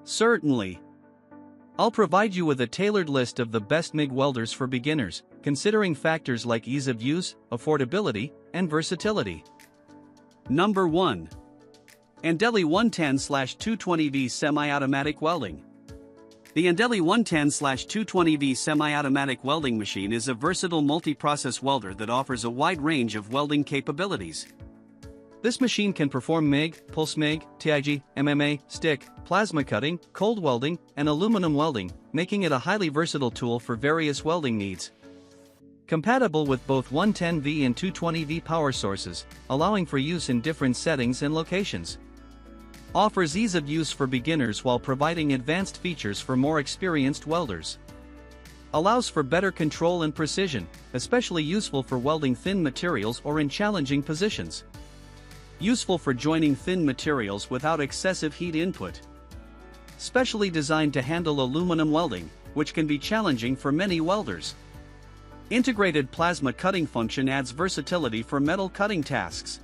Certainly. I'll provide you with a tailored list of the best MIG welders for beginners, considering factors like ease of use, affordability, and versatility. Number 1. ANDELI 110/220V Semi-Automatic Welding. The ANDELI 110/220V semi-automatic welding machine is a versatile multi-process welder that offers a wide range of welding capabilities. This machine can perform MIG, pulse MIG, TIG, MMA, stick, plasma cutting, cold welding, and aluminum welding, making it a highly versatile tool for various welding needs. Compatible with both 110V and 220V power sources, allowing for use in different settings and locations. Offers ease of use for beginners while providing advanced features for more experienced welders. Allows for better control and precision, especially useful for welding thin materials or in challenging positions. Useful for joining thin materials without excessive heat input. Specially designed to handle aluminum welding, which can be challenging for many welders. Integrated plasma cutting function adds versatility for metal cutting tasks.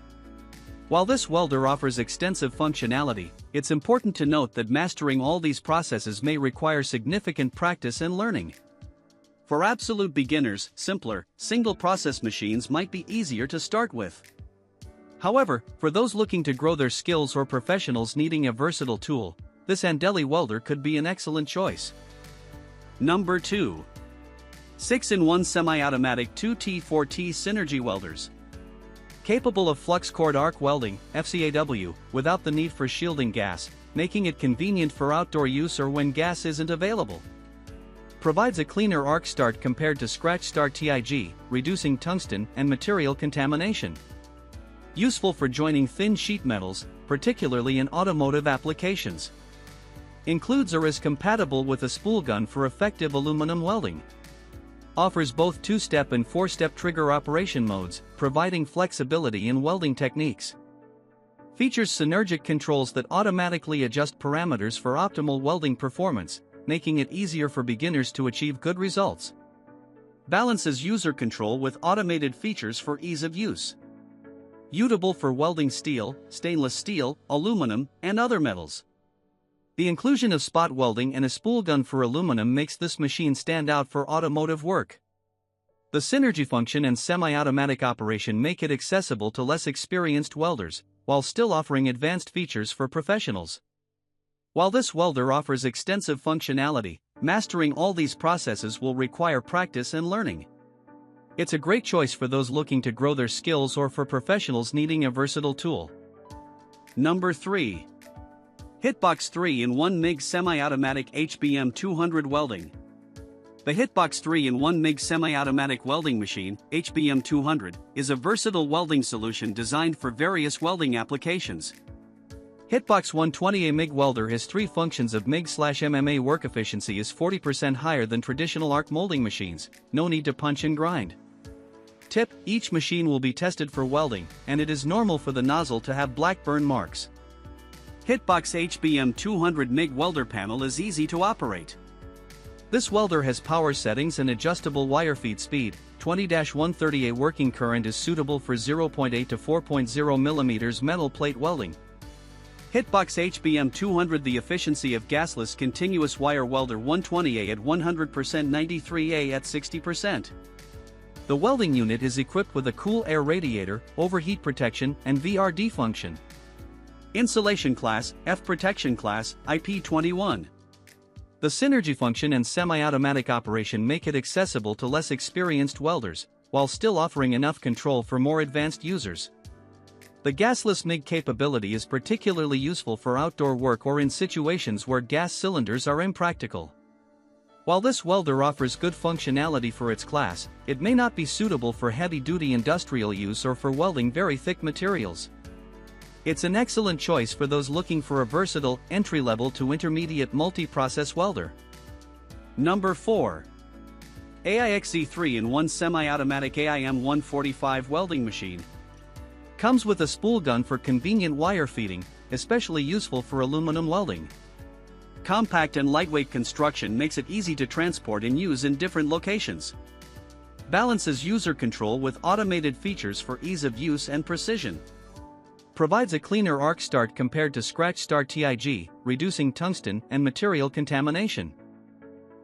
While this welder offers extensive functionality, it's important to note that mastering all these processes may require significant practice and learning. For absolute beginners, simpler, single-process machines might be easier to start with. However, for those looking to grow their skills or professionals needing a versatile tool, this ANDELI welder could be an excellent choice. Number 2. 6-in-1 Semi-Automatic 2T4T Synergy Welders. Capable of flux cord arc welding, FCAW, without the need for shielding gas, making it convenient for outdoor use or when gas isn't available. Provides a cleaner arc start compared to scratch start TIG, reducing tungsten and material contamination. Useful for joining thin sheet metals, particularly in automotive applications. Includes or is compatible with a spool gun for effective aluminum welding. Offers both 2-step and 4-step trigger operation modes, providing flexibility in welding techniques. Features synergic controls that automatically adjust parameters for optimal welding performance, making it easier for beginners to achieve good results. Balances user control with automated features for ease of use. Suitable for welding steel, stainless steel, aluminum, and other metals. The inclusion of spot welding and a spool gun for aluminum makes this machine stand out for automotive work. The synergy function and semi-automatic operation make it accessible to less experienced welders, while still offering advanced features for professionals. While this welder offers extensive functionality, mastering all these processes will require practice and learning. It's a great choice for those looking to grow their skills or for professionals needing a versatile tool. Number 3. HITBOX 3-in-1 MIG Semi-Automatic HBM 200 Welding. The HITBOX 3-in-1 MIG Semi-Automatic Welding Machine, HBM 200, is a versatile welding solution designed for various welding applications. HITBOX 120A MIG Welder has 3 functions of MIG/MMA. Work efficiency is 40% higher than traditional arc molding machines, no need to punch and grind. Tip: each machine will be tested for welding, and it is normal for the nozzle to have black burn marks. HITBOX HBM 200 MIG welder panel is easy to operate. This welder has power settings and adjustable wire feed speed. 20-130A working current is suitable for 0.8 to 4.0 mm metal plate welding. HITBOX HBM 200. The efficiency of gasless continuous wire welder 120A at 100%, 93A at 60%. The welding unit is equipped with a cool air radiator, overheat protection, and VRD function. Insulation class, F protection class, IP21. The synergy function and semi-automatic operation make it accessible to less experienced welders, while still offering enough control for more advanced users. The gasless MIG capability is particularly useful for outdoor work or in situations where gas cylinders are impractical. While this welder offers good functionality for its class, it may not be suitable for heavy-duty industrial use or for welding very thick materials. It's an excellent choice for those looking for a versatile, entry-level to intermediate multi-process welder. Number 4. AIXZ 3-in-1 Semi-Automatic AIM 145 Welding Machine. Comes with a spool gun for convenient wire feeding, especially useful for aluminum welding. Compact and lightweight construction makes it easy to transport and use in different locations. Balances user control with automated features for ease of use and precision. Provides a cleaner arc start compared to scratch start TIG, reducing tungsten and material contamination.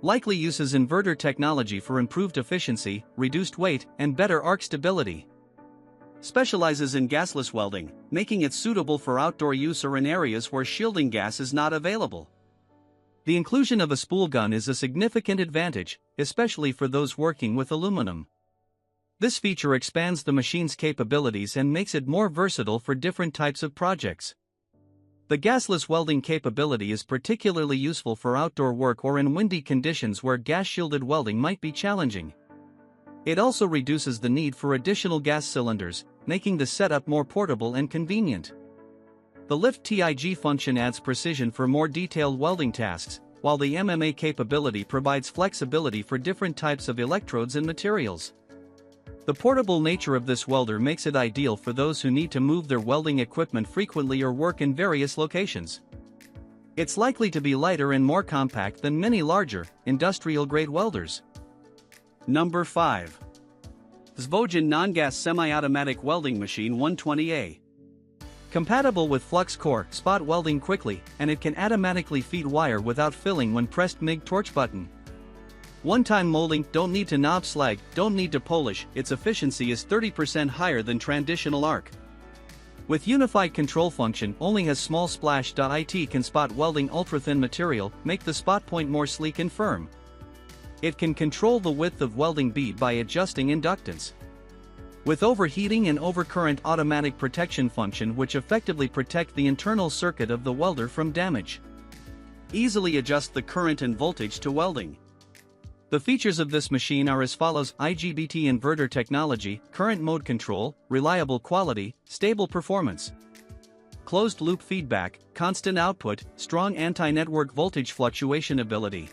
Likely uses inverter technology for improved efficiency, reduced weight, and better arc stability. Specializes in gasless welding, making it suitable for outdoor use or in areas where shielding gas is not available. The inclusion of a spool gun is a significant advantage, especially for those working with aluminum. This feature expands the machine's capabilities and makes it more versatile for different types of projects. The gasless welding capability is particularly useful for outdoor work or in windy conditions where gas-shielded welding might be challenging. It also reduces the need for additional gas cylinders, making the setup more portable and convenient. The lift TIG function adds precision for more detailed welding tasks, while the MMA capability provides flexibility for different types of electrodes and materials. The portable nature of this welder makes it ideal for those who need to move their welding equipment frequently or work in various locations. It's likely to be lighter and more compact than many larger, industrial-grade welders. Number 5. HZXVOGEN Non-Gas Semi-Automatic Welding Machine 120A. Compatible with flux core, spot welding quickly, and it can automatically feed wire without filling when pressed MIG torch button. One-time molding, don't need to knob slag, don't need to polish, its efficiency is 30% higher than traditional arc. With unified control function, only has small splash. It can spot welding ultra-thin material, make the spot point more sleek and firm. It can control the width of welding bead by adjusting inductance. With overheating and overcurrent automatic protection function which effectively protect the internal circuit of the welder from damage. Easily adjust the current and voltage to welding. The features of this machine are as follows: IGBT inverter technology, current mode control, reliable quality, stable performance. Closed loop feedback, constant output, strong anti-network voltage fluctuation ability.